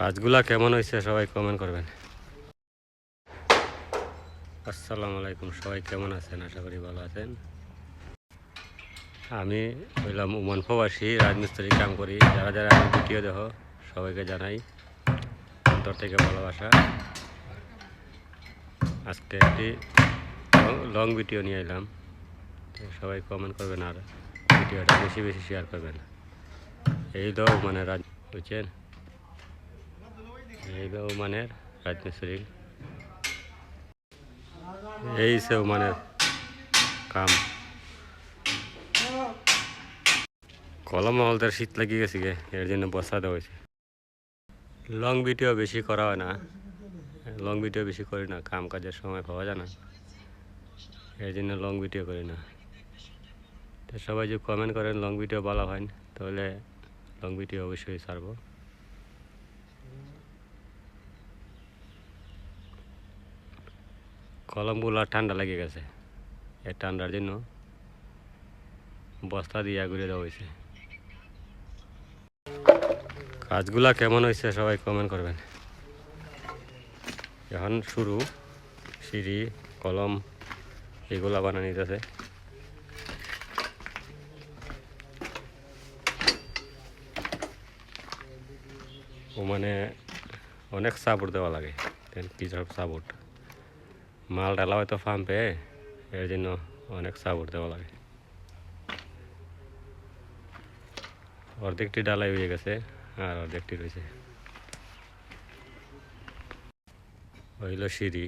কাজগুলা কেমন হয়েছে সবাই কমেন্ট করবেন। আসসালামু আলাইকুম, সবাই কেমন আছেন? আশা করি ভালো আছেন। আমি হইলাম ওমান প্রবাসী, রাজমিস্ত্রি কাম করি। যারা যারা আমি ভিডিও দেখো সবাইকে জানাই অন্তর থেকে ভালোবাসা। আজকে একটি লং ভিডিও নিয়ে এলাম, সবাই কমেন্ট করবেন আর ভিডিওটা বেশি বেশি শেয়ার করবেন। এই তো ওমানের রাজ বুঝছেন, এই তো ওমানের রাজমিস্ত্রি, এই সে ওমানের কাম। কলম মহলদের শীত লাগিয়ে গেছে গে, এর জন্য বসা দেওয়া হয়েছে। লং ভিডিও বেশি করা হয় না, লং ভিডিও বেশি করি না, কাম কাজের সময় পাওয়া যায় না, এর জন্য লং ভিডিও করি না। তো সবাই যদি কমেন্ট করেন লং ভিডিও ভালো হয় তাহলে লং ভিডিও অবশ্যই ছাড়বো। কলমগুলো ঠান্ডা লেগে গেছে, এই ঠান্ডার জন্য বস্তা দিয়ে ঘুরে দেওয়া হয়েছে। কাজগুলা কেমন হয়েছে সবাই কমেন্ট করবেন। এখন শুরু, সিঁড়ি কলম এগুলা বানানো নিতেছে। ও মানে অনেক সাপোর্ট দেওয়া লাগে, পিছর সাপোর্ট মাল ডালা হয়তো পাম্পে, এর জন্য অনেক সাপোর্ট দেওয়া লাগে। অর্ধেকটি ডালাই হয়ে গেছে আর অর্ধেকটি রয়েছে। হইল সিঁড়ি।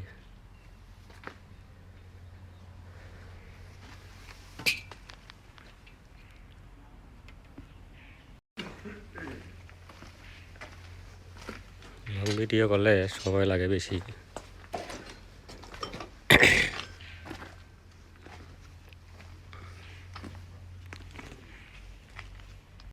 লং ভিডিও করলে সময় লাগে বেশি।